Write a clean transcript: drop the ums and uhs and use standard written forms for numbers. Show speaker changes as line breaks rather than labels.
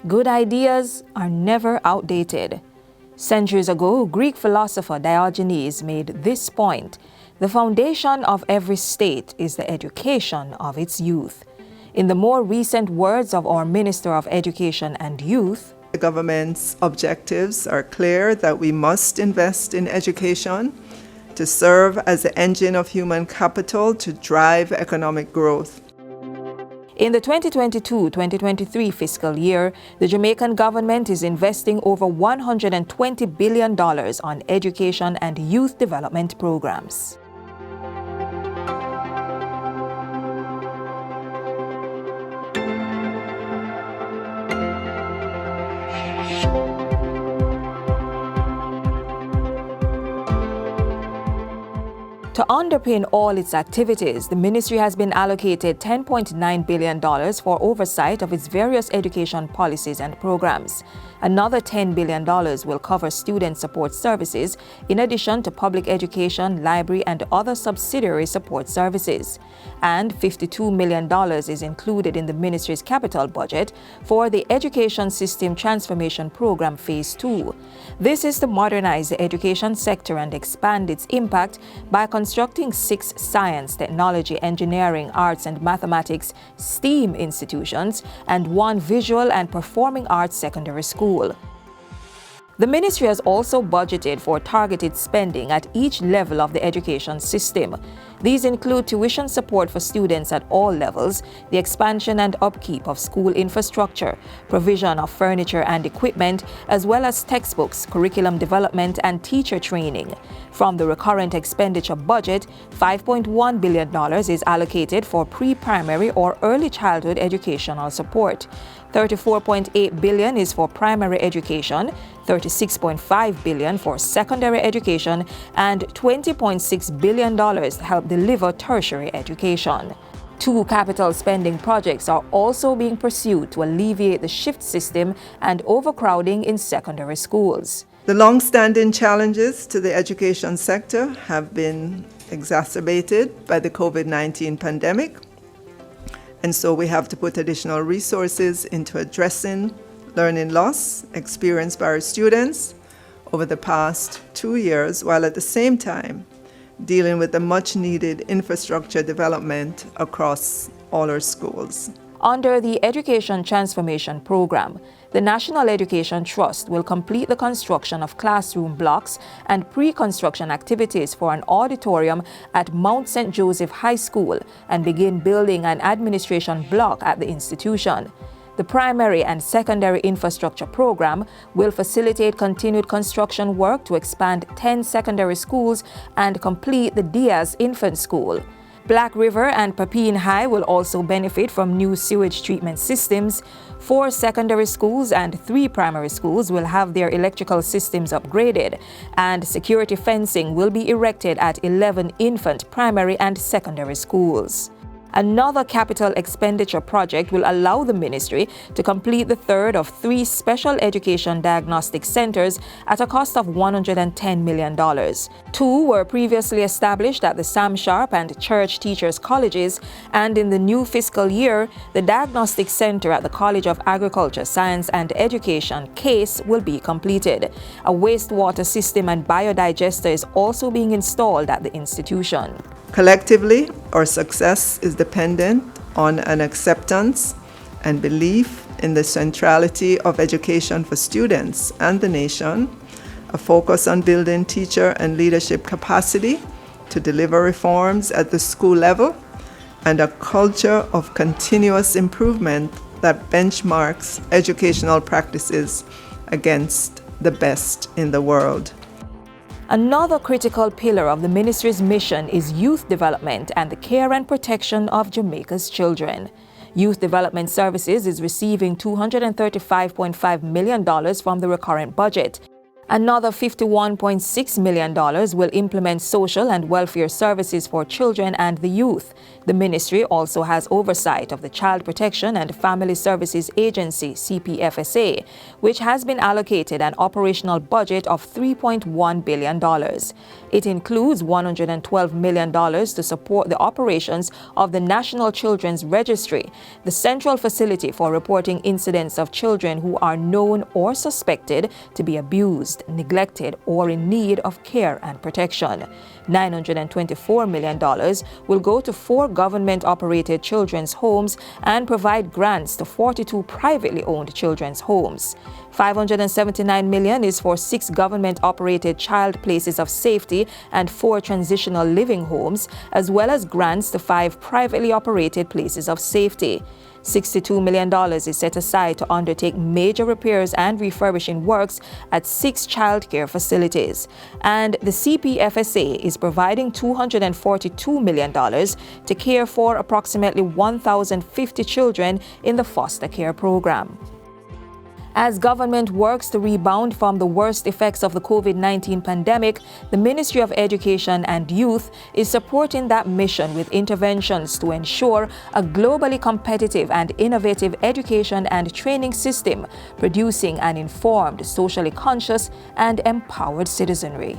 Good ideas are never outdated. Centuries ago, Greek philosopher Diogenes made this point: the foundation of every state is the education of its youth. In the more recent words of our Minister of Education and Youth,
the government's objectives are clear that we must invest in education to serve as the engine of human capital to drive economic growth.
In the 2022-2023 fiscal year, the Jamaican government is investing over $120 billion on education and youth development programs. To underpin all its activities, the ministry has been allocated $10.9 billion for oversight of its various education policies and programs. Another $10 billion will cover student support services, in addition to public education, library, and other subsidiary support services. And $52 million is included in the ministry's capital budget for the Education System Transformation Program Phase 2. This is to modernize the education sector and expand its impact by constructing 6 science, technology, engineering, arts, and mathematics STEAM institutions and 1 visual and performing arts secondary school. The ministry has also budgeted for targeted spending at each level of the education system. These include tuition support for students at all levels, the expansion and upkeep of school infrastructure, provision of furniture and equipment, as well as textbooks, curriculum development, and teacher training. From the recurrent expenditure budget, $5.1 billion is allocated for pre-primary or early childhood educational support. $34.8 billion is for primary education, $36.5 billion for secondary education, and $20.6 billion to help deliver tertiary education. 2 capital spending projects are also being pursued to alleviate the shift system and overcrowding in secondary schools.
The long-standing challenges to the education sector have been exacerbated by the COVID-19 pandemic. And so we have to put additional resources into addressing learning loss experienced by our students over the past 2 years, while at the same time dealing with the much-needed infrastructure development across all our schools.
Under the Education Transformation Program, the National Education Trust will complete the construction of classroom blocks and pre-construction activities for an auditorium at Mount St. Joseph High School and begin building an administration block at the institution. The primary and secondary infrastructure program will facilitate continued construction work to expand 10 secondary schools and complete the Diaz Infant School. Black River and Papine High will also benefit from new sewage treatment systems. 4 secondary schools and 3 primary schools will have their electrical systems upgraded, and security fencing will be erected at 11 infant, primary, and secondary schools. Another capital expenditure project will allow the ministry to complete the third of 3 special education diagnostic centers at a cost of $110 million. 2 were previously established at the Sam Sharp and Church Teachers Colleges, and in the new fiscal year, the diagnostic center at the College of Agriculture, Science and Education, CASE, will be completed. A wastewater system and biodigester is also being installed at the institution.
Collectively, our success is dependent on an acceptance and belief in the centrality of education for students and the nation, a focus on building teacher and leadership capacity to deliver reforms at the school level, and a culture of continuous improvement that benchmarks educational practices against the best in the world.
Another critical pillar of the ministry's mission is youth development and the care and protection of Jamaica's children. Youth Development Services is receiving $235.5 million from the recurrent budget. Another $51.6 million will implement social and welfare services for children and the youth. The ministry also has oversight of the Child Protection and Family Services Agency, CPFSA, which has been allocated an operational budget of $3.1 billion. It includes $112 million to support the operations of the National Children's Registry, the central facility for reporting incidents of children who are known or suspected to be abused, neglected, or in need of care and protection. $924 million will go to 4 government-operated children's homes and provide grants to 42 privately owned children's homes. $579 million is for 6 government-operated child places of safety and 4 transitional living homes, as well as grants to 5 privately operated places of safety. $62 million is set aside to undertake major repairs and refurbishing works at 6 childcare facilities. And the CPFSA is providing $242 million to care for approximately 1,050 children in the foster care program. As government works to rebound from the worst effects of the COVID-19 pandemic, the Ministry of Education and Youth is supporting that mission with interventions to ensure a globally competitive and innovative education and training system, producing an informed, socially conscious, and empowered citizenry.